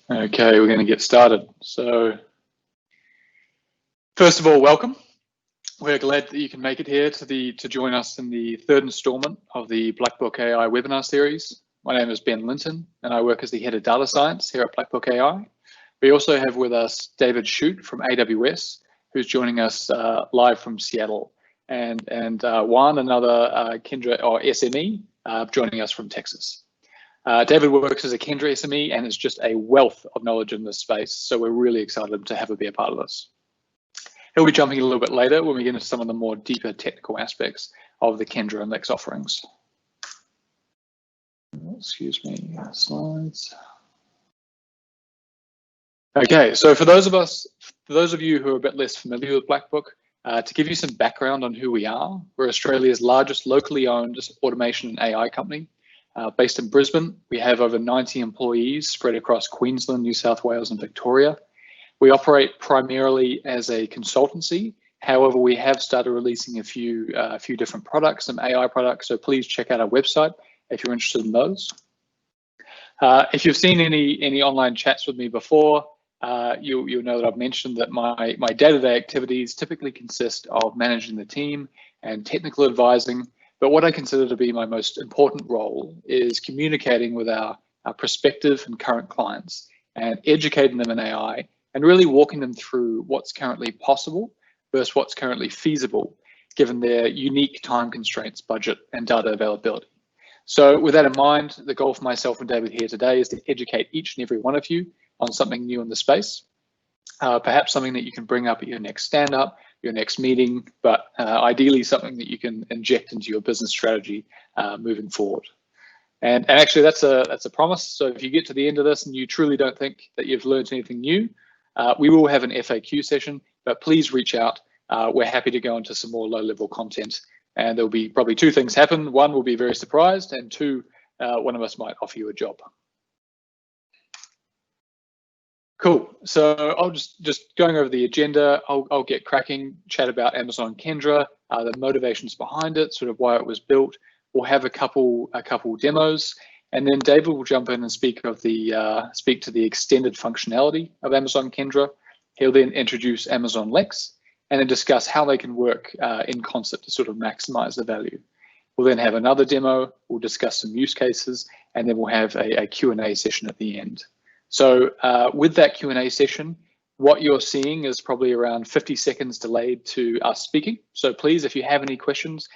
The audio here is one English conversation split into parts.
Okay, we're going to get started. So, first of all, welcome. We're glad that you can make it here to join us in the third installment of the Black Book AI webinar series. My name is Ben Linton, and I work as the head of data science here at Black Book AI. We also have with us David Shute from AWS, who's joining us live from Seattle, and Juan, another Kendra or SME, joining us from Texas. David works as a Kendra SME and is just a wealth of knowledge in this space, so we're really excited to have him be a part of this. He'll be jumping a little bit later when we get into some of the more deeper technical aspects of the Kendra and Lex offerings. Excuse me, slides. Okay, so for those of you who are a bit less familiar with Black Book, to give you some background on who we are, we're Australia's largest locally owned automation and AI company. Based in Brisbane, we have over 90 employees spread across Queensland, New South Wales, and Victoria. We operate primarily as a consultancy. However, we have started releasing a few different products, some AI products, so please check out our website if you're interested in those. If you've seen any online chats with me before, you'll know that I've mentioned that my day-to-day activities typically consist of managing the team and technical advising. But what I consider to be my most important role is communicating with our prospective and current clients and educating them in AI and really walking them through what's currently possible versus what's currently feasible, given their unique time constraints, budget, and data availability. So with that in mind, the goal for myself and David here today is to educate each and every one of you on something new in the space, perhaps something that you can bring up at your next stand-up, your next meeting, but ideally something that you can inject into your business strategy moving forward. And actually that's a promise. So if you get to the end of this and you truly don't think that you've learned anything new, we will have an FAQ session, but please reach out. We're happy to go into some more low-level content, and there'll be probably two things happen. One, we'll be very surprised, and two, one of us might offer you a job. Cool. So I'll just going over the agenda. I'll get cracking, chat about Amazon Kendra, the motivations behind it, sort of why it was built. We'll have a couple demos, and then David will jump in and speak to the extended functionality of Amazon Kendra. He'll then introduce Amazon Lex and then discuss how they can work in concert to sort of maximize the value. We'll then have another demo. We'll discuss some use cases, and then we'll have a Q&A session at the end. So with that Q&A session, what you're seeing is probably around 50 seconds delayed to us speaking. So please, if you have any questions,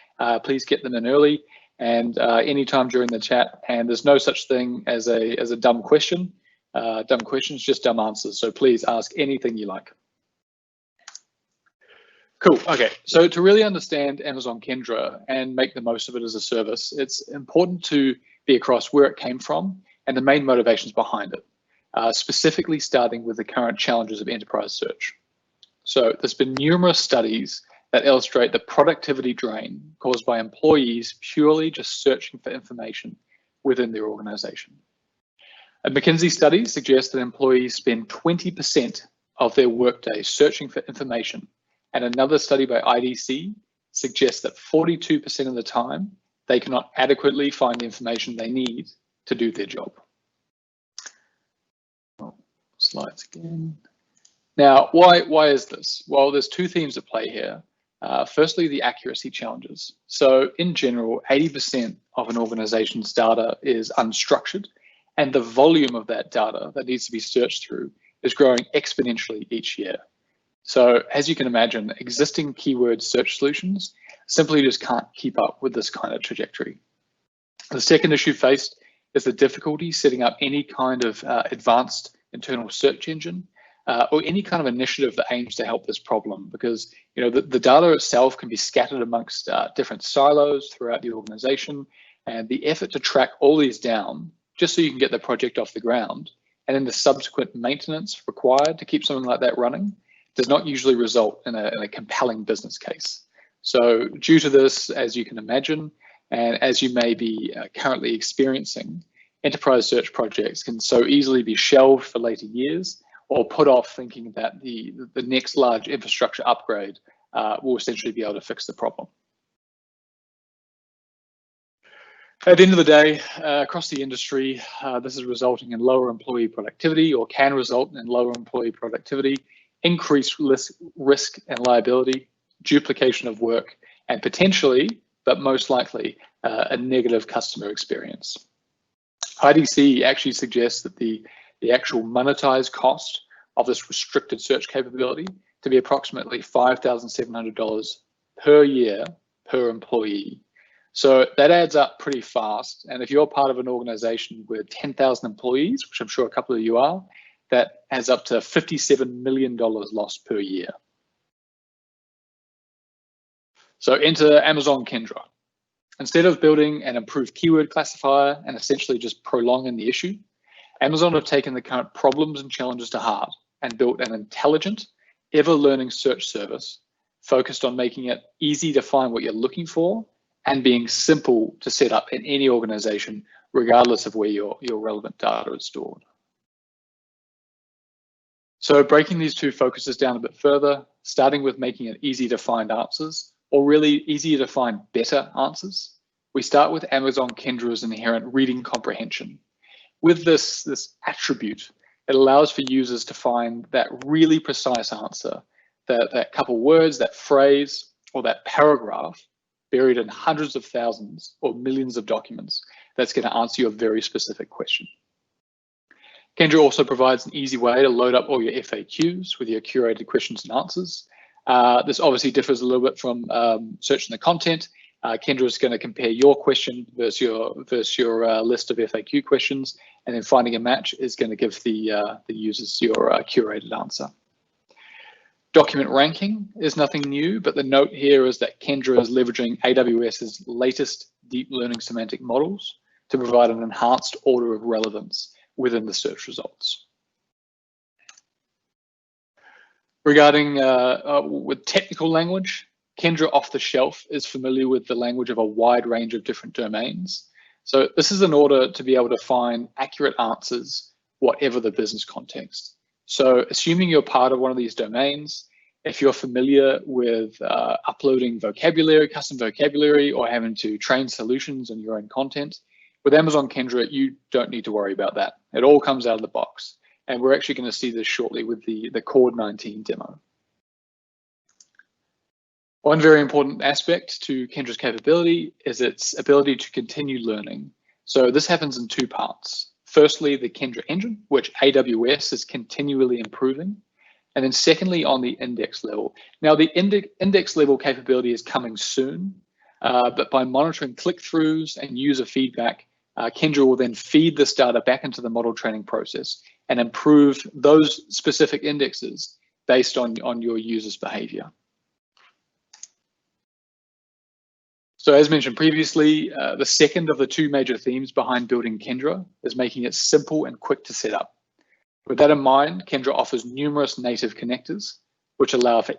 please get them in early and anytime during the chat. And there's no such thing as a dumb question. Dumb questions, just dumb answers. So please ask anything you like. Cool. Okay. So to really understand Amazon Kendra and make the most of it as a service, it's important to be across where it came from and the main motivations behind it. Specifically starting with the current challenges of enterprise search. So there's been numerous studies that illustrate the productivity drain caused by employees purely just searching for information within their organization. A McKinsey study suggests that employees spend 20% of their workday searching for information, and another study by IDC suggests that 42% of the time they cannot adequately find the information they need to do their job. Slides again. Now, why is this? Well, there's two themes at play here. Firstly, the accuracy challenges. So in general, 80% of an organization's data is unstructured, and the volume of that data that needs to be searched through is growing exponentially each year. So as you can imagine, existing keyword search solutions simply just can't keep up with this kind of trajectory. The second issue faced is the difficulty setting up any kind of advanced internal search engine or any kind of initiative that aims to help this problem, because the data itself can be scattered amongst different silos throughout the organization, and the effort to track all these down just so you can get the project off the ground and then the subsequent maintenance required to keep something like that running does not usually result in a compelling business case. So due to this, as you can imagine, and as you may be currently experiencing, enterprise search projects can so easily be shelved for later years or put off thinking that the next large infrastructure upgrade will essentially be able to fix the problem. At the end of the day, across the industry, this is resulting in lower employee productivity, or can result in lower employee productivity, increased risk and liability, duplication of work, and potentially, but most likely, a negative customer experience. IDC actually suggests that the actual monetized cost of this restricted search capability to be approximately $5,700 per year per employee. So that adds up pretty fast. And if you're part of an organization with 10,000 employees, which I'm sure a couple of you are, that adds up to $57 million lost per year. So enter Amazon Kendra. Instead of building an improved keyword classifier and essentially just prolonging the issue, Amazon have taken the current problems and challenges to heart and built an intelligent, ever-learning search service focused on making it easy to find what you're looking for and being simple to set up in any organization, regardless of where your relevant data is stored. So breaking these two focuses down a bit further, starting with making it easy to find answers, or really easier to find better answers, we start with Amazon Kendra's inherent reading comprehension. With this attribute, it allows for users to find that really precise answer, that couple words, that phrase, or that paragraph buried in hundreds of thousands or millions of documents that's going to answer your very specific question. Kendra also provides an easy way to load up all your FAQs with your curated questions and answers. This obviously differs a little bit from searching the content. Kendra is going to compare your question versus your list of FAQ questions, and then finding a match is going to give the users your curated answer. Document ranking is nothing new, but the note here is that Kendra is leveraging AWS's latest deep learning semantic models to provide an enhanced order of relevance within the search results. Regarding with technical language, Kendra off the shelf is familiar with the language of a wide range of different domains. So this is in order to be able to find accurate answers, whatever the business context. So assuming you're part of one of these domains, if you're familiar with uploading vocabulary, custom vocabulary, or having to train solutions on your own content, with Amazon Kendra, you don't need to worry about that. It all comes out of the box. And we're actually going to see this shortly with the Cord 19 demo. One very important aspect to Kendra's capability is its ability to continue learning. So this happens in two parts. Firstly, the Kendra engine, which AWS is continually improving. And then secondly, on the index level. Now, the index level capability is coming soon, but by monitoring click-throughs and user feedback, Kendra will then feed this data back into the model training process and improve those specific indexes based on your user's behavior. So as mentioned previously, the second of the two major themes behind building Kendra is making it simple and quick to set up. With that in mind, Kendra offers numerous native connectors, which allow for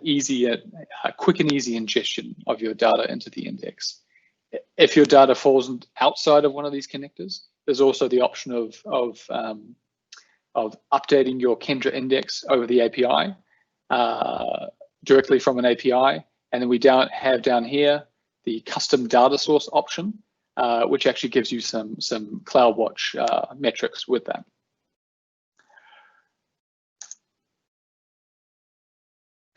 quick and easy ingestion of your data into the index. If your data falls outside of one of these connectors, there's also the option of updating your Kendra index over the API, directly from an API. And then we have down here the custom data source option, which actually gives you some CloudWatch metrics with that.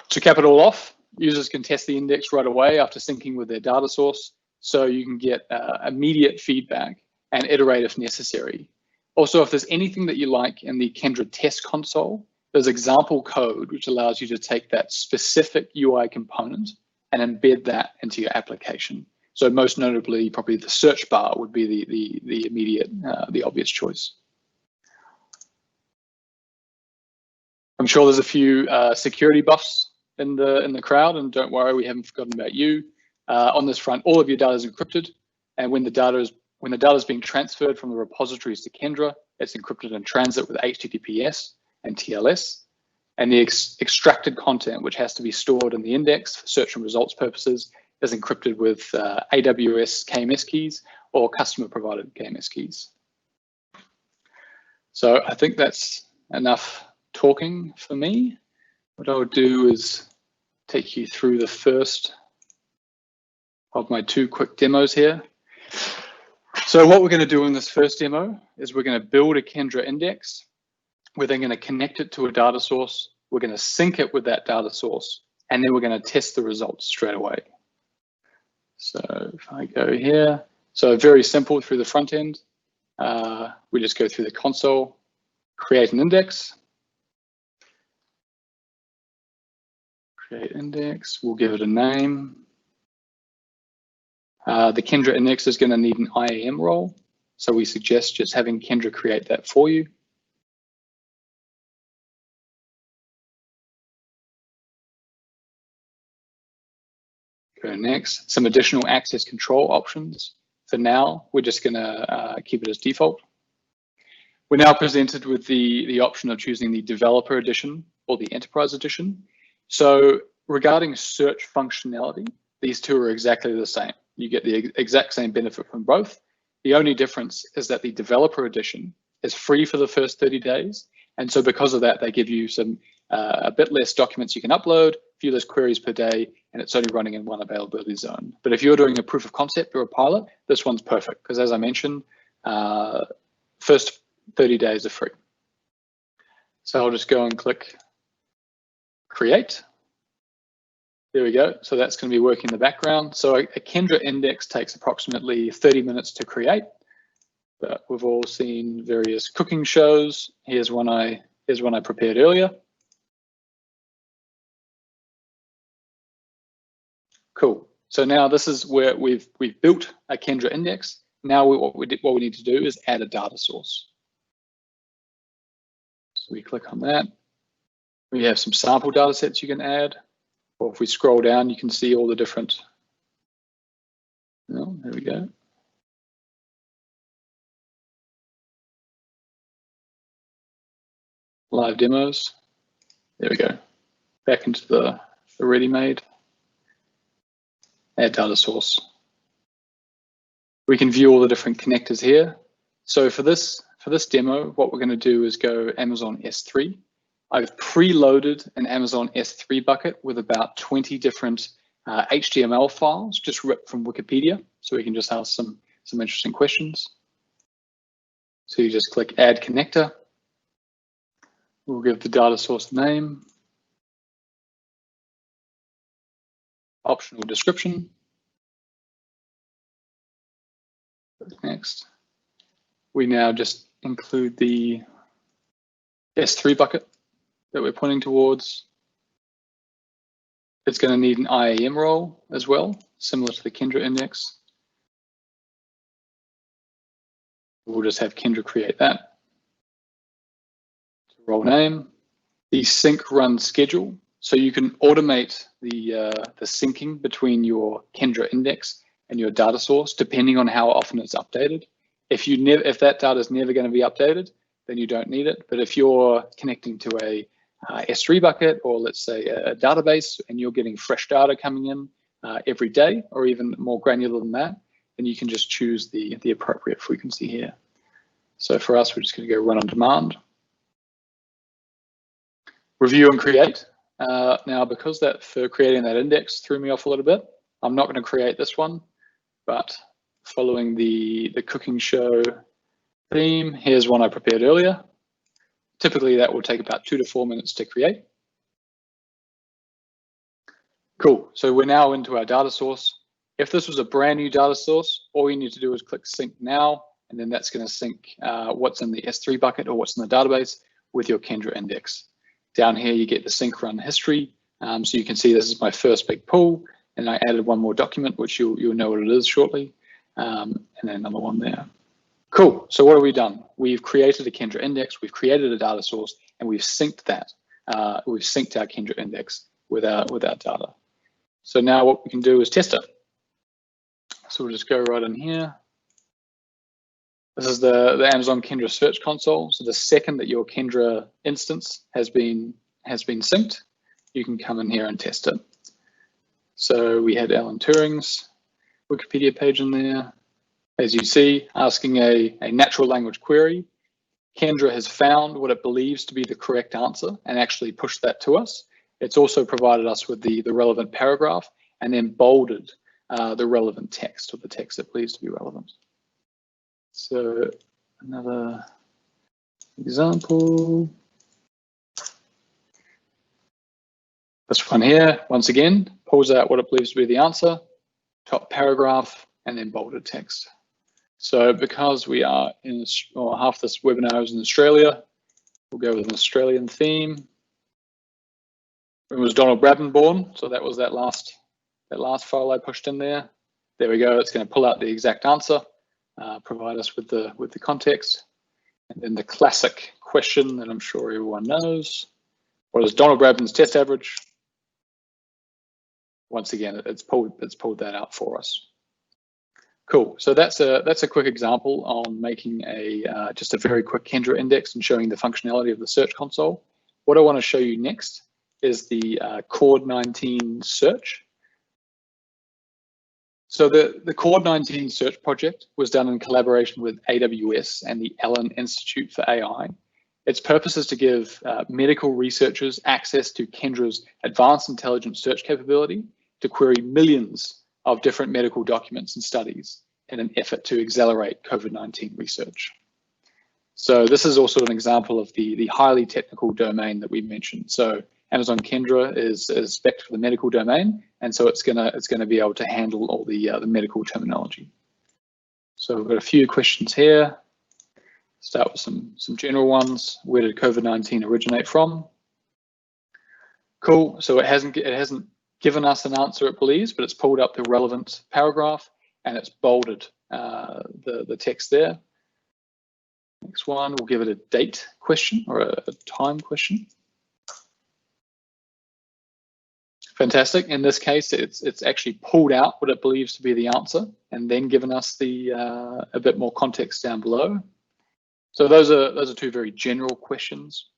To cap it all off, users can test the index right away after syncing with their data source, so you can get immediate feedback and iterate if necessary. Also, if there's anything that you like in the Kendra test console, there's example code which allows you to take that specific UI component and embed that into your application. So most notably, probably the search bar would be the immediate, the obvious choice. I'm sure there's a few security buffs in the crowd, and don't worry, we haven't forgotten about you. On this front, all of your data is encrypted, and when the data is being transferred from the repositories to Kendra, it's encrypted in transit with HTTPS and TLS. And the extracted content, which has to be stored in the index for search and results purposes, is encrypted with AWS KMS keys or customer provided KMS keys. So I think that's enough talking for me. What I'll do is take you through the first of my two quick demos here. So what we're going to do in this first demo is we're going to build a Kendra index. We're then going to connect it to a data source. We're going to sync it with that data source, and then we're going to test the results straight away. So if I go here, so very simple through the front end. We just go through the console, create an index. Create index, we'll give it a name. The Kendra index is going to need an IAM role, so we suggest just having Kendra create that for you. Go next, some additional access control options. For now, we're just going to keep it as default. We're now presented with the option of choosing the developer edition or the enterprise edition. So regarding search functionality, these two are exactly the same. You get the exact same benefit from both. The only difference is that the developer edition is free for the first 30 days. And so because of that, they give you some a bit less documents you can upload, a few less queries per day, and it's only running in one availability zone. But if you're doing a proof of concept or a pilot, this one's perfect because, as I mentioned, first 30 days are free. So I'll just go and click create. There we go. So that's going to be working in the background. So a Kendra index takes approximately 30 minutes to create. But we've all seen various cooking shows. Here's one I prepared earlier. Cool. So now this is where we've built a Kendra index. Now what we need to do is add a data source. So we click on that. We have some sample data sets you can add. Or if we scroll down, you can see all the different. Oh, there we go. Live demos. There we go. Back into the ready-made. Add data source. We can view all the different connectors here. So for this demo, what we're going to do is go Amazon S3. I've preloaded an Amazon S3 bucket with about 20 different HTML files just ripped from Wikipedia, so we can just ask some interesting questions. So you just click Add Connector. We'll give the data source name, optional description. Next, we now just include the S3 bucket that we're pointing towards. It's going to need an IAM role as well, similar to the Kendra index. We'll just have Kendra create that. Role name, the sync run schedule. So you can automate the syncing between your Kendra index and your data source, depending on how often it's updated. If that data is never going to be updated, then you don't need it. But if you're connecting to a S3 bucket, or let's say a database, and you're getting fresh data coming in every day, or even more granular than that, then you can just choose the appropriate frequency here. So for us, we're just going to go run on demand. Review and create. Now, because for creating that index threw me off a little bit, I'm not going to create this one, but following the cooking show theme, here's one I prepared earlier. Typically, that will take about 2 to 4 minutes to create. Cool. So we're now into our data source. If this was a brand new data source, all you need to do is click sync now, and then that's going to sync what's in the S3 bucket or what's in the database with your Kendra index. Down here, you get the sync run history. So you can see this is my first big pull, and I added one more document, which you'll know what it is shortly, and then another one there. Cool. So what have we done? We've created a Kendra index, we've created a data source, and we've synced that. We've synced our Kendra index with our data. So now what we can do is test it. So we'll just go right in here. This is the Amazon Kendra Search Console. So the second that your Kendra instance has been synced, you can come in here and test it. So we had Alan Turing's Wikipedia page in there. As you see, asking a natural language query, Kendra has found what it believes to be the correct answer and actually pushed that to us. It's also provided us with the relevant paragraph and then bolded the relevant text, or the text that believes to be relevant. So another example. This one here, once again, pulls out what it believes to be the answer, top paragraph, and then bolded text. So because we are in, or half this webinar is in Australia, we'll go with an Australian theme. When was Donald Bradman born? So that was that last file I pushed in there. There we go. It's going to pull out the exact answer, provide us with the context, and then the classic question that I'm sure everyone knows: what is Donald Bradman's test average? Once again, it's pulled that out for us. Cool. So that's a quick example on making just a very quick Kendra index and showing the functionality of the Search Console. What I want to show you next is the Cord19 search. So the Cord19 search project was done in collaboration with AWS and the Allen Institute for AI. Its purpose is to give medical researchers access to Kendra's advanced intelligent search capability to query millions of different medical documents and studies in an effort to accelerate COVID-19 research. So this is also an example of the highly technical domain that we mentioned. So Amazon Kendra is spec'd for the medical domain, and so it's gonna be able to handle all the medical terminology. So we've got a few questions here. Start with some general ones. Where did COVID-19 originate from? Cool. So it hasn't given us an answer, it believes, but it's pulled up the relevant paragraph and it's bolded the text there. Next one, we'll give it a date question or a time question. Fantastic. In this case, it's actually pulled out what it believes to be the answer and then given us a bit more context down below. So those are two very general questions.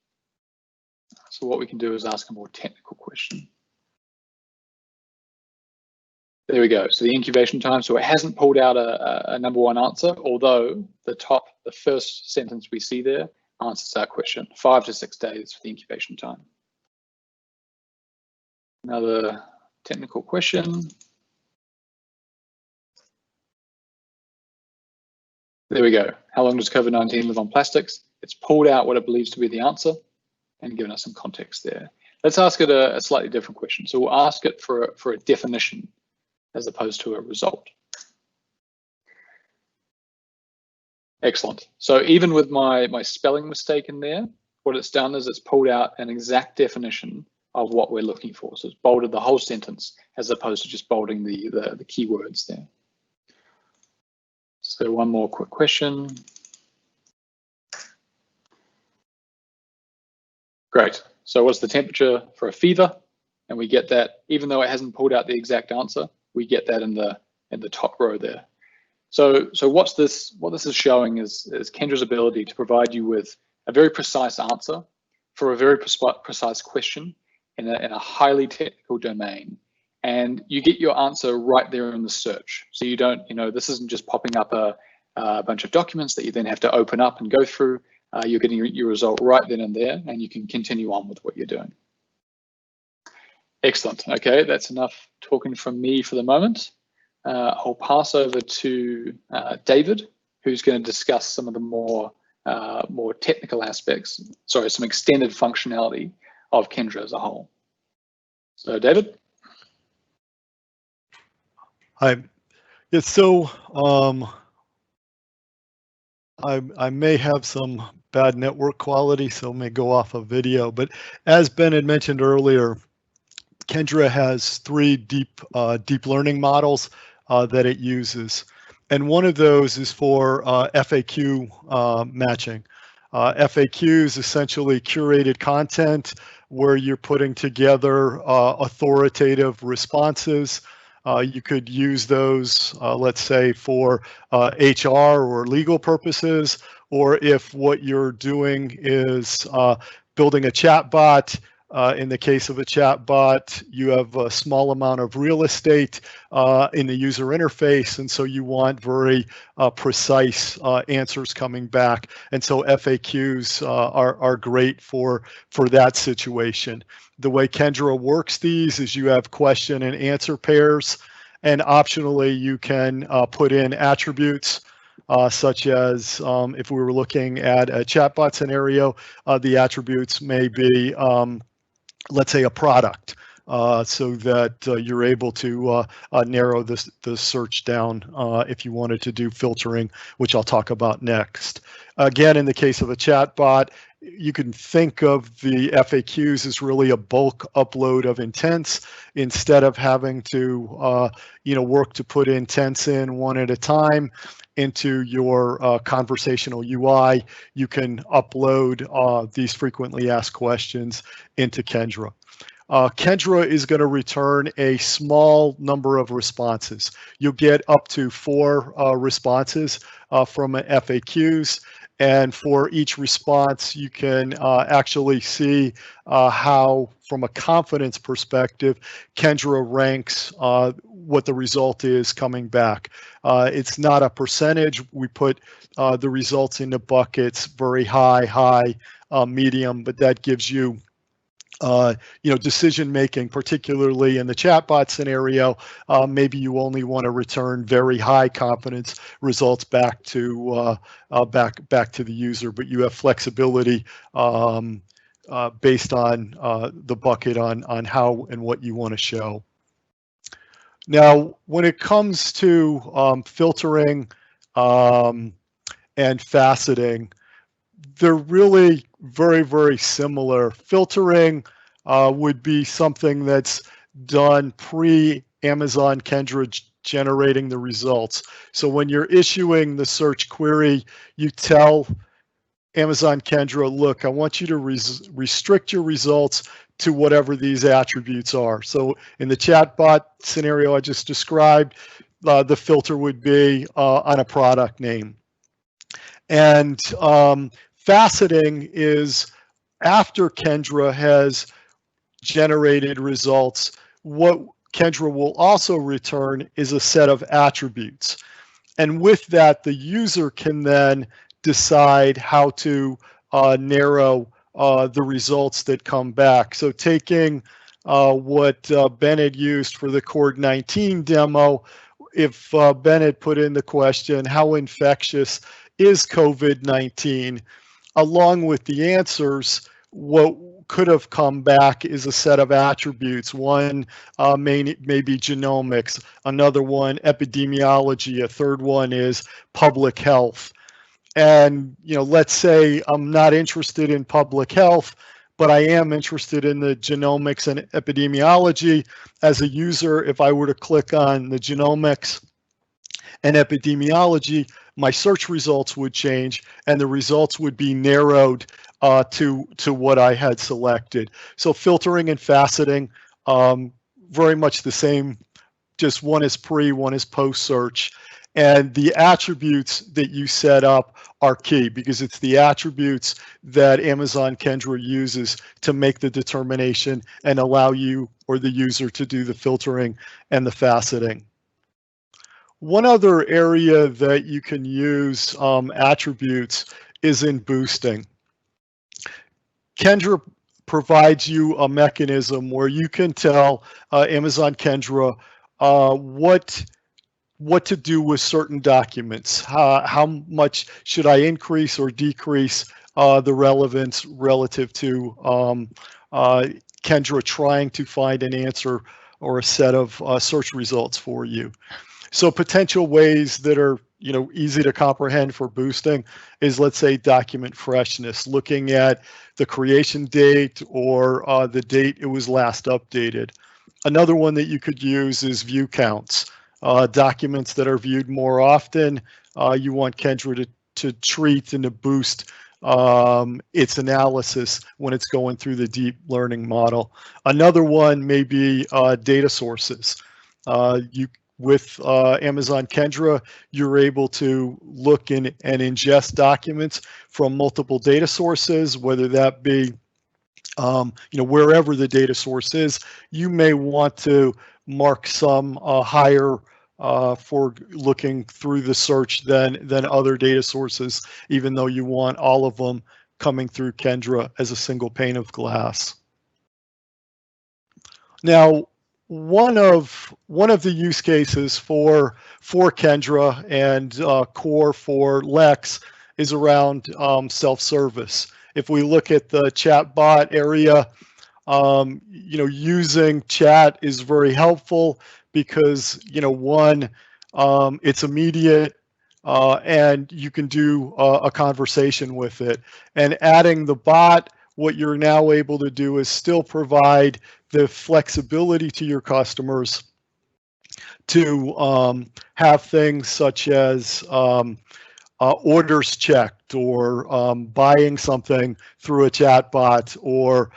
So what we can do is ask a more technical question. There we go. So the incubation time. So it hasn't pulled out a number one answer, although the first sentence we see there answers that question. 5 to 6 days for the incubation time. Another technical question. There we go. How long does COVID-19 live on plastics? It's pulled out what it believes to be the answer and given us some context there. Let's ask it a slightly different question. So we'll ask it for a definition as opposed to a result. Excellent. So even with my spelling mistake in there, what it's done is it's pulled out an exact definition of what we're looking for. So it's bolded the whole sentence as opposed to just bolding the keywords there. So one more quick question. Great. So what's the temperature for a fever? And we get that, even though it hasn't pulled out the exact answer, we get that in the top row there. So what this is showing is Kendra's ability to provide you with a very precise answer for a very precise question in a highly technical domain. And you get your answer right there in the search. So you don't, this isn't just popping up a bunch of documents that you then have to open up and go through. You're getting your result right then and there, and you can continue on with what you're doing. Excellent. Okay, that's enough talking from me for the moment. I'll pass over to David, who's going to discuss some of the more technical aspects, sorry, some extended functionality of Kendra as a whole. So David. Hi. Yeah, so I may have some bad network quality, so may go off of video, but as Ben had mentioned earlier, Kendra has 3 deep learning models that it uses. And one of those is for FAQ matching. FAQ is essentially curated content where you're putting together authoritative responses. You could use those, let's say, for HR or legal purposes, or if what you're doing is building a chat bot. In the case of a chat bot, you have a small amount of real estate in the user interface, and so you want very precise answers coming back. And so FAQs are great for that situation. The way Kendra works these is you have question and answer pairs, and optionally you can put in attributes such as if we were looking at a chatbot scenario, the attributes may be, let's say, a product, so that you're able to narrow the search down if you wanted to do filtering, which I'll talk about next. Again, in the case of a chatbot, you can think of the FAQs as really a bulk upload of intents. Instead of having to work to put intents in one at a time into your conversational UI, you can upload these frequently asked questions into Kendra. Kendra is going to return a small number of responses. You'll get up to 4 responses from FAQs. And for each response, you can actually see how, from a confidence perspective, Kendra ranks what the result is coming back. It's not a percentage. We put the results into buckets, very high, medium, but that gives you decision making, particularly in the chatbot scenario. Maybe you only want to return very high confidence results back to the user, but you have flexibility based on the bucket on how and what you want to show. Now, when it comes to filtering and faceting, they're really very, very similar. Filtering would be something that's done pre-Amazon Kendra generating the results. So when you're issuing the search query, you tell Amazon Kendra, look, I want you to restrict your results to whatever these attributes are. So in the chatbot scenario I just described, the filter would be on a product name. And faceting is after Kendra has generated results, what Kendra will also return is a set of attributes. And with that, the user can then decide how to narrow the results that come back. So taking what Ben had used for the Cord-19 demo, if Ben had put in the question, how infectious is COVID-19? Along with the answers, what could have come back is a set of attributes. One may be genomics, another one epidemiology, a third one is public health. And let's say I'm not interested in public health, but I am interested in the genomics and epidemiology. As a user, if I were to click on the genomics and epidemiology, my search results would change and the results would be narrowed to what I had selected. So filtering and faceting, very much the same, just one is pre, one is post search. And the attributes that you set up are key because it's the attributes that Amazon Kendra uses to make the determination and allow you or the user to do the filtering and the faceting. One other area that you can use attributes is in boosting. Kendra provides you a mechanism where you can tell Amazon Kendra what to do with certain documents. How much should I increase or decrease the relevance relative to Kendra trying to find an answer or a set of search results for you. So potential ways that are easy to comprehend for boosting is, let's say, document freshness, looking at the creation date or the date it was last updated. Another one that you could use is view counts. Documents that are viewed more often, you want Kendra to treat and to boost its analysis when it's going through the deep learning model. Another one may be data sources. With Amazon Kendra, you're able to look in and ingest documents from multiple data sources, whether that be wherever the data source is. You may want to mark some higher for looking through the search than other data sources, even though you want all of them coming through Kendra as a single pane of glass. Now, one of the use cases for Kendra and core for Lex is around self-service. If we look at the chatbot area, using chat is very helpful because, one, it's immediate and you can do a conversation with it. And adding the bot, what you're now able to do is still provide the flexibility to your customers to have things such as orders checked, or buying something through a chatbot, or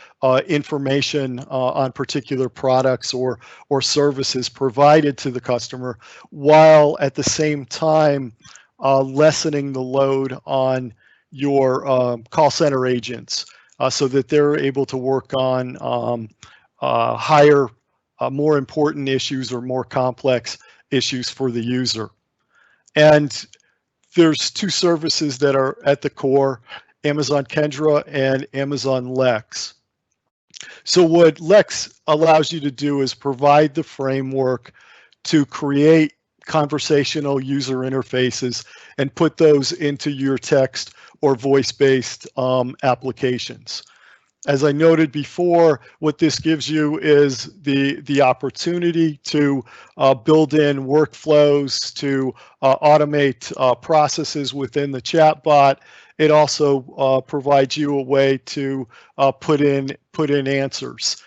information on particular products or services provided to the customer, while at the same time lessening the load on your call center agents so that they're able to work on higher, more important issues or more complex issues for the user. And there's two services that are at the core, Amazon Kendra and Amazon Lex. So what Lex allows you to do is provide the framework to create conversational user interfaces and put those into your text or voice-based applications. As I noted before, what this gives you is the opportunity to build in workflows, to automate processes within the chatbot. It also provides you a way to put in answers,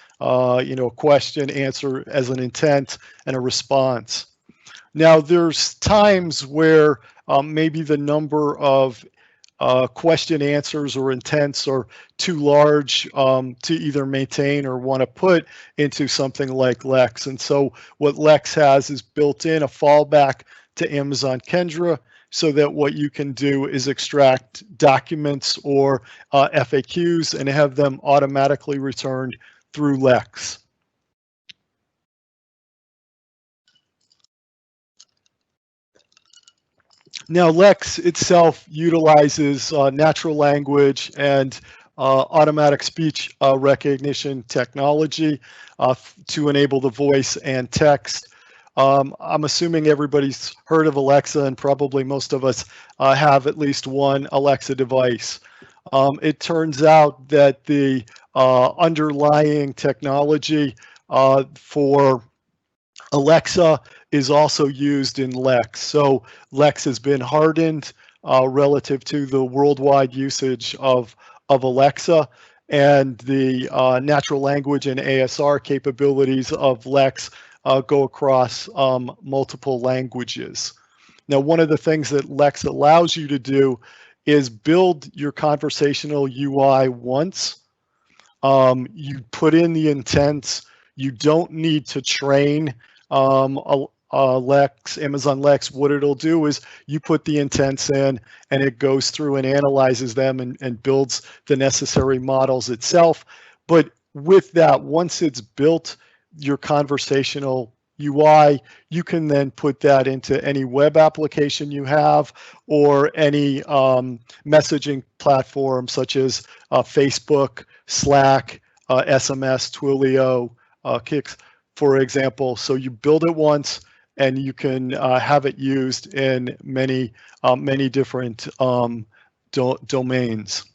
question, answer as an intent, and a response. Now, there's times where maybe the number of question answers or intents are too large to either maintain or want to put into something like Lex. And so what Lex has is built in a fallback to Amazon Kendra, so that what you can do is extract documents or FAQs and have them automatically returned through Lex. Now, Lex itself utilizes natural language and automatic speech recognition technology to enable the voice and text. I'm assuming everybody's heard of Alexa, and probably most of us have at least one Alexa device. It turns out that the underlying technology for Alexa is also used in Lex. So Lex has been hardened relative to the worldwide usage of Alexa, and the natural language and ASR capabilities of Lex go across multiple languages. Now, one of the things that Lex allows you to do is build your conversational UI once. You put in the intents. You don't need to train Lex, Amazon Lex. What it'll do is you put the intents in, and it goes through and analyzes them and builds the necessary models itself. But with that, once it's built your conversational UI, you can then put that into any web application you have, or any messaging platform such as Facebook, Slack, SMS, Twilio, Kix, for example. So you build it once, and you can have it used in many different domains.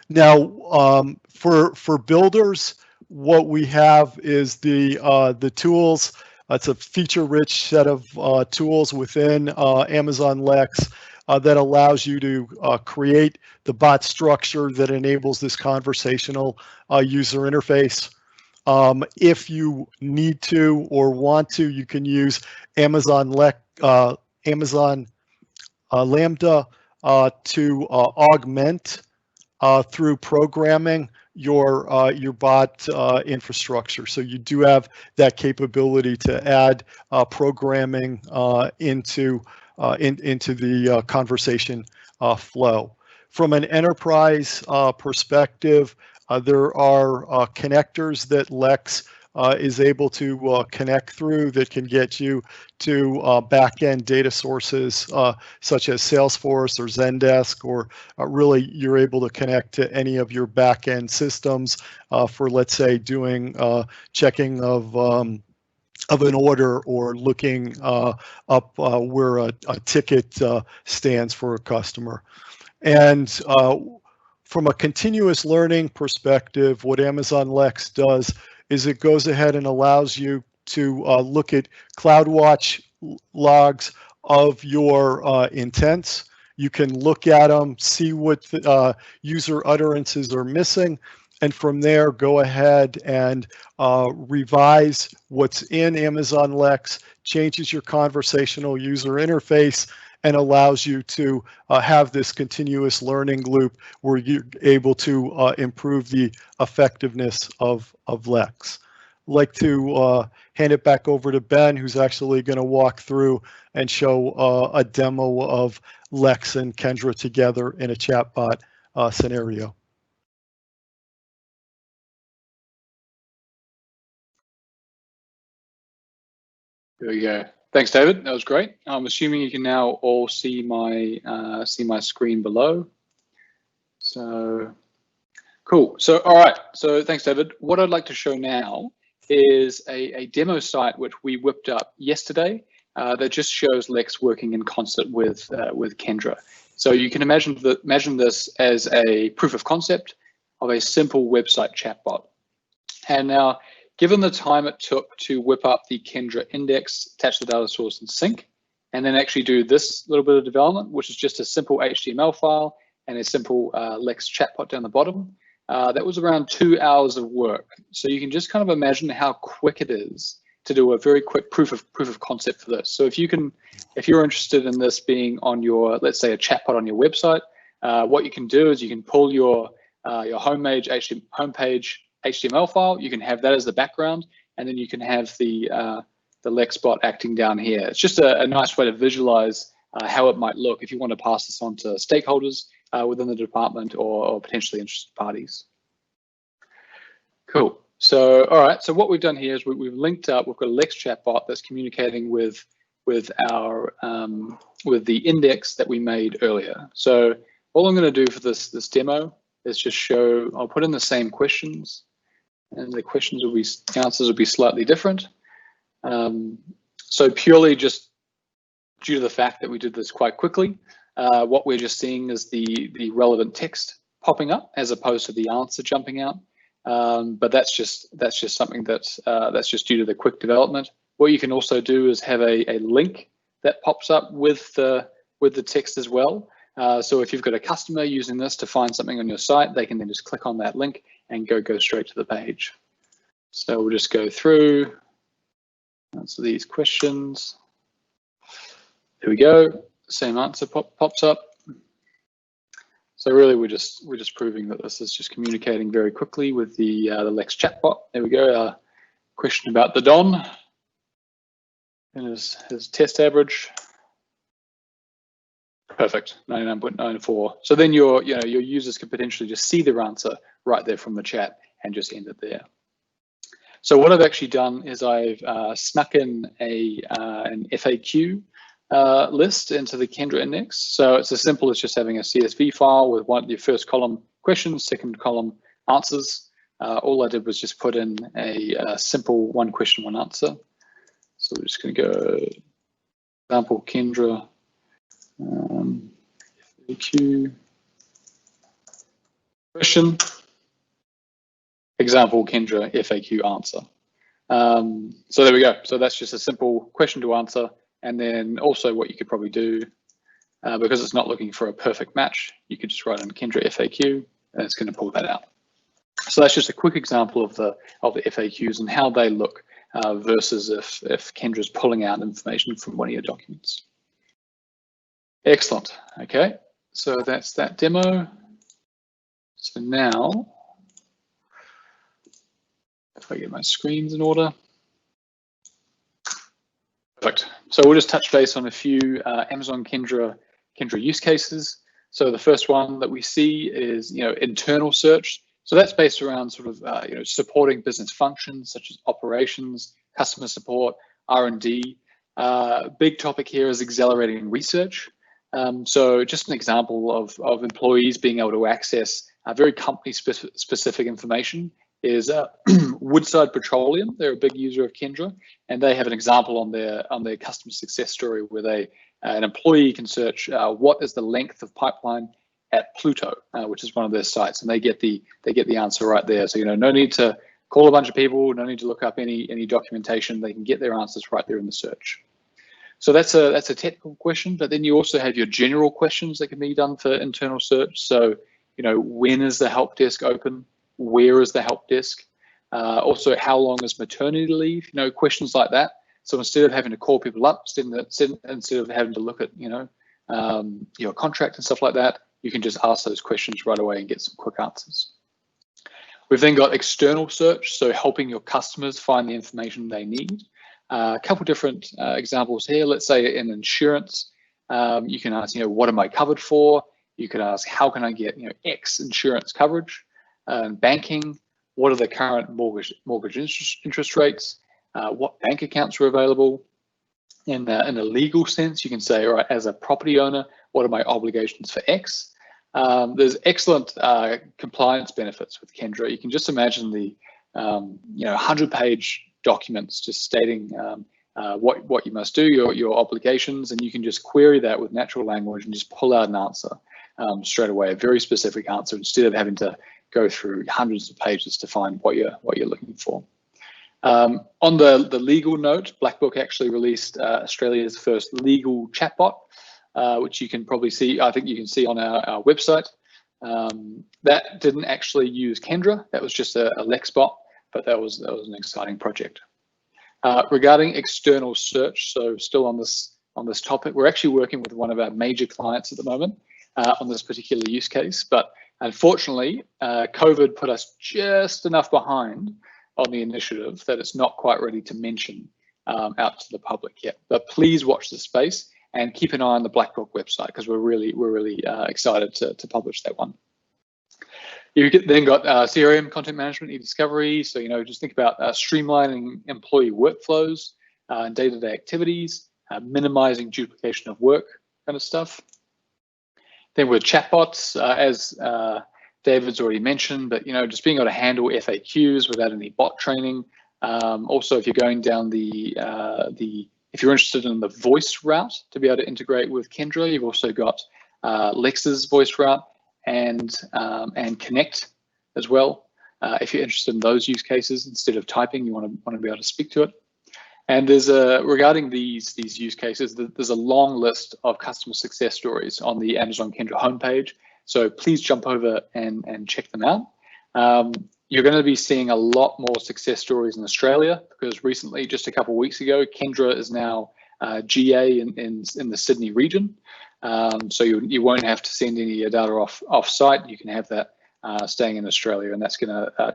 Now, for builders, what we have is the tools. It's a feature-rich set of tools within Amazon Lex that allows you to create the bot structure that enables this conversational user interface. If you need to or want to, you can use Amazon Lambda to augment through programming your bot infrastructure. So you do have that capability to add programming into the conversation flow. From an enterprise perspective, there are connectors that Lex is able to connect through that can get you to back-end data sources such as Salesforce or Zendesk, or really you're able to connect to any of your back-end systems for, let's say, doing checking of an order, or looking up where a ticket stands for a customer. And from a continuous learning perspective, what Amazon Lex does is it goes ahead and allows you to look at CloudWatch logs of your intents. You can look at them, see what user utterances are missing, and from there go ahead and revise what's in Amazon Lex, changes your conversational user interface, and allows you to have this continuous learning loop where you're able to improve the effectiveness of Lex. I'd like to hand it back over to Ben, who's actually going to walk through and show a demo of Lex and Kendra together in a chatbot scenario. There we go. Thanks, David. That was great. I'm assuming you can now all see my screen below. So cool. So all right. So thanks, David. What I'd like to show now is a demo site which we whipped up yesterday that just shows Lex working in concert with Kendra. So you can imagine this as a proof of concept of a simple website chatbot. And now, given the time it took to whip up the Kendra index, attach the data source and sync, and then actually do this little bit of development, which is just a simple HTML file and a simple Lex chatbot down the bottom, that was around 2 hours of work. So you can just kind of imagine how quick it is to do a very quick proof of concept for this. So if you're interested in this being on your, let's say, a chatbot on your website, what you can do is you can pull your homepage HTML file, you can have that as the background, and then you can have the Lex bot acting down here. It's just a nice way to visualize how it might look if you want to pass this on to stakeholders within the department or potentially interested parties. Cool. So, all right. So what we've done here is we've linked up. We've got a Lex chatbot that's communicating with our with the index that we made earlier. So all I'm going to do for this demo is just show. I'll put in the same questions, and the answers will be slightly different. So purely just due to the fact that we did this quite quickly, what we're just seeing is the relevant text popping up as opposed to the answer jumping out. But that's just something that's just due to the quick development. What you can also do is have a link that pops up with the text as well. So if you've got a customer using this to find something on your site, they can then just click on that link and go straight to the page. So we'll just go through, answer these questions. Here we go. Same answer pops up. So really, we're just proving that this is just communicating very quickly with the Lex chatbot. There we go. Question about the Don and his test average. Perfect, 99.94. So then your users could potentially just see their answer right there from the chat and just end it there. So what I've actually done is I've snuck in an FAQ list into the Kendra index. So it's as simple as just having a CSV file with your first column questions, second column answers. All I did was just put in a simple one question, one answer. So we're just going to go example Kendra FAQ question, example Kendra FAQ answer. So there we go. So that's just a simple question to answer. And then also what you could probably do, because it's not looking for a perfect match, you could just write in Kendra FAQ and it's going to pull that out. So that's just a quick example of the FAQs and how they look versus if Kendra's pulling out information from one of your documents. Excellent. Okay, so that's that demo. So now, if I get my screens in order. Perfect. So we'll just touch base on a few Amazon Kendra use cases. So the first one that we see is internal search. So that's based around sort of supporting business functions such as operations, customer support, R&D. Big topic here is accelerating research. So just an example of employees being able to access very company specific information is Woodside Petroleum. They're a big user of Kendra, and they have an example on their customer success story where an employee can search what is the length of pipeline at Pluto, which is one of their sites, and they get the answer right there. So no need to call a bunch of people, no need to look up any documentation. They can get their answers right there in the search. So that's a technical question, but then you also have your general questions that can be done for internal search. So when is the help desk open? Where is the help desk? Also, how long is maternity leave? Questions like that. So instead of having to call people up, instead of having to look at your contract and stuff like that, you can just ask those questions right away and get some quick answers. We've then got external search, so helping your customers find the information they need. A couple different examples here. Let's say in insurance, you can ask, what am I covered for? You could ask, how can I get X insurance coverage? Banking, what are the current mortgage interest rates? What bank accounts are available? In a legal sense, you can say, all right, as a property owner, what are my obligations for X? There's excellent compliance benefits with Kendra. You can just imagine the 100-page documents just stating what you must do, your obligations, and you can just query that with natural language and just pull out an answer straight away, a very specific answer, instead of having to go through hundreds of pages to find what you're looking for. On the legal note, Black Book actually released Australia's first legal chatbot, which you can probably see. I think you can see on our website. That didn't actually use Kendra. That was just a Lex bot, but that was an exciting project. Regarding external search, so still on this topic, we're actually working with one of our major clients at the moment on this particular use case, but unfortunately, COVID put us just enough behind on the initiative that it's not quite ready to mention out to the public yet. But please watch the space and keep an eye on the Black Book website, because we're really excited to publish that one. You then got CRM, content management, e-discovery. So just think about streamlining employee workflows and day-to-day activities, minimizing duplication of work, kind of stuff. Then with chatbots, as David's already mentioned, but just being able to handle FAQs without any bot training. Also, if you're going down if you're interested in the voice route to be able to integrate with Kendra, you've also got Lex's voice route and Connect as well. If you're interested in those use cases, instead of typing, you want to be able to speak to it. And there's regarding these use cases, there's a long list of customer success stories on the Amazon Kendra homepage. So please jump over and check them out. You're going to be seeing a lot more success stories in Australia, because recently, just a couple of weeks ago, Kendra is now GA in the Sydney region. So you won't have to send any data off site. You can have that staying in Australia, and that's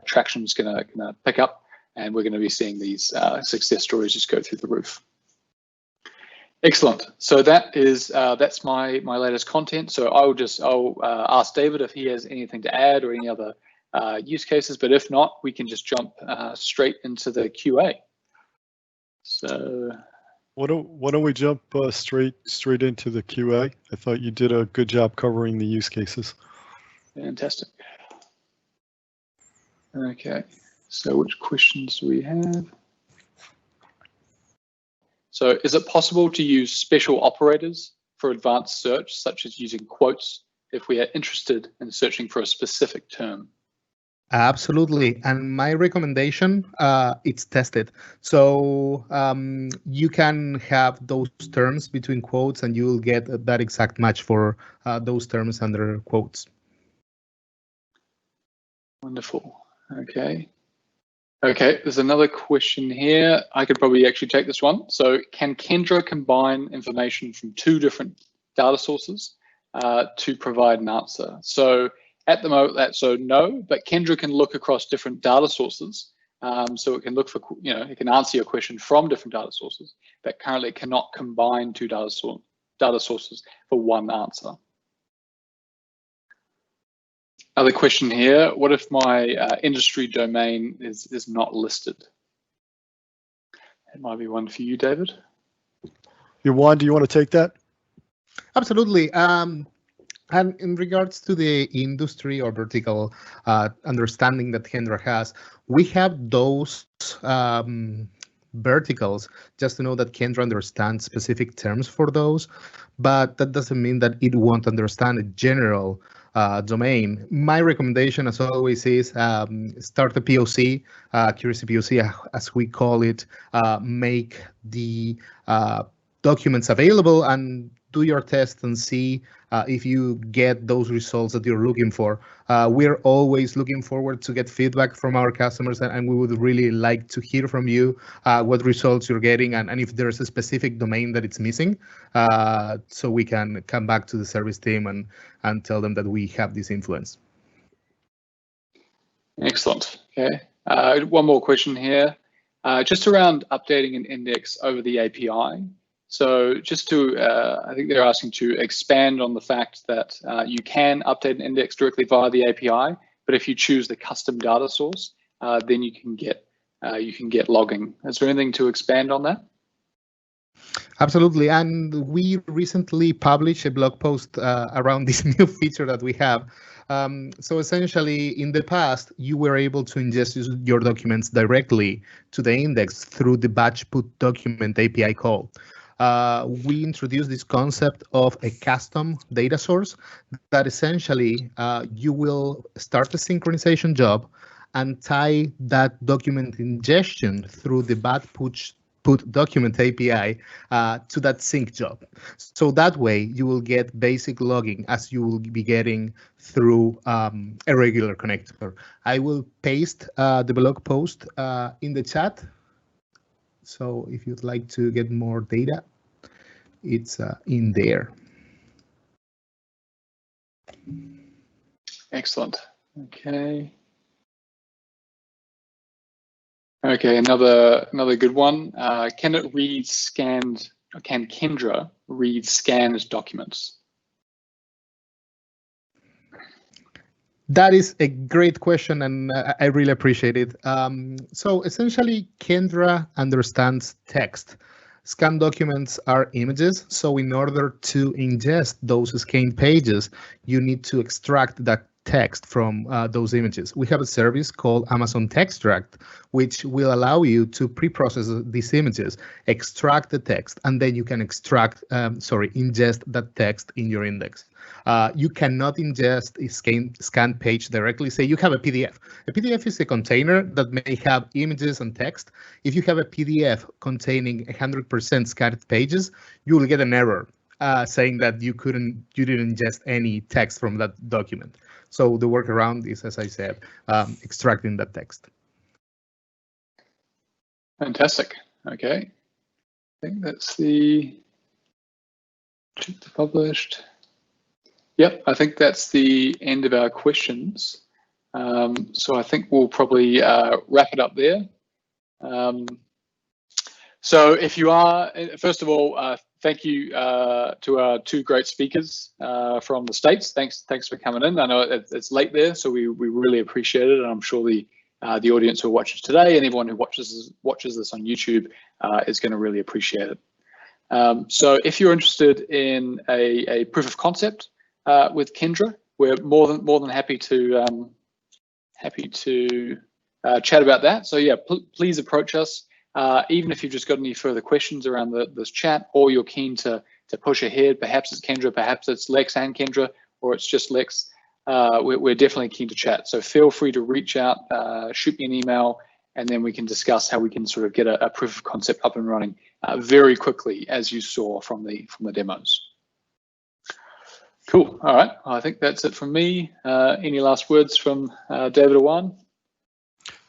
traction is gonna pick up, and we're going to be seeing these success stories just go through the roof. Excellent. So that's my latest content. So I'll ask David if he has anything to add or any other use cases, but if not, we can just jump straight into the QA. So why don't we jump straight into the QA? I thought you did a good job covering the use cases. Fantastic. Okay, so which questions do we have? So is it possible to use special operators for advanced search, such as using quotes, if we are interested in searching for a specific term? Absolutely, and my recommendation, it's tested. So you can have those terms between quotes, and you will get that exact match for those terms under quotes. Wonderful. Okay. Okay, there's another question here. I could probably actually take this one. So can Kendra combine information from two different data sources to provide an answer? So at the moment, no, but Kendra can look across different data sources. So it can look for, it can answer your question from different data sources, but currently cannot combine two data sources for one answer. Another question here, what if my industry domain is not listed? It might be one for you, David. Juan, do you want to take that? Absolutely. And in regards to the industry or vertical understanding that Kendra has, we have those verticals just to know that Kendra understands specific terms for those, but that doesn't mean that it won't understand a general domain. My recommendation, as always, is start a POC, accuracy POC, as we call it, make the documents available and do your test and see if you get those results that you're looking for. We're always looking forward to get feedback from our customers, and we would really like to hear from you what results you're getting and if there's a specific domain that it's missing, so we can come back to the service team and tell them that we have this influence. Excellent. Okay. One more question here, just around updating an index over the API. So just to, I think they're asking to expand on the fact that you can update an index directly via the API, but if you choose the custom data source, then you can get logging. Is there anything to expand on that? Absolutely, and we recently published a blog post around this new feature that we have. So essentially, in the past, you were able to ingest your documents directly to the index through the batch put document API call. We introduced this concept of a custom data source that essentially you will start a synchronization job and tie that document ingestion through the batch put document API to that sync job. So that way you will get basic logging as you will be getting through a regular connector. I will paste the blog post in the chat. So if you'd like to get more data, it's in there. Excellent. Okay. Okay, another good one. Can it read scanned? Or can Kendra read scanned documents? That is a great question, and I really appreciate it. So essentially, Kendra understands text. Scanned documents are images, so in order to ingest those scanned pages, you need to extract that text from those images. We have a service called Amazon Textract, which will allow you to pre-process these images, extract the text, and then you can ingest that text in your index. You cannot ingest a scanned page directly. Say you have a PDF. A PDF is a container that may have images and text. If you have a PDF containing 100% scanned pages, you will get an error saying that you didn't ingest any text from that document. So the workaround is, as I said, extracting that text. Fantastic. Okay. I think that's the published. Yep, I think that's the end of our questions. So I think we'll probably wrap it up there. So if you are, first of all, thank you to our two great speakers from the States. Thanks for coming in. I know it's late there, so we really appreciate it, and I'm sure the audience who watches today and everyone who watches this on YouTube is going to really appreciate it. So if you're interested in a proof of concept with Kendra, we're more than happy to chat about that. So yeah, please approach us. Even if you've just got any further questions around this chat, or you're keen to push ahead, perhaps it's Kendra, perhaps it's Lex and Kendra, or it's just Lex, we're definitely keen to chat. So feel free to reach out, shoot me an email, and then we can discuss how we can sort of get a proof of concept up and running very quickly, as you saw from the demos. Cool. All right. I think that's it from me. Any last words from David or Juan?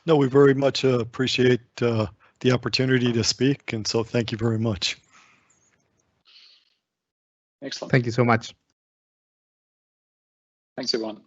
No, we very much appreciate the opportunity to speak, and so thank you very much. Excellent. Thank you so much. Thanks, everyone.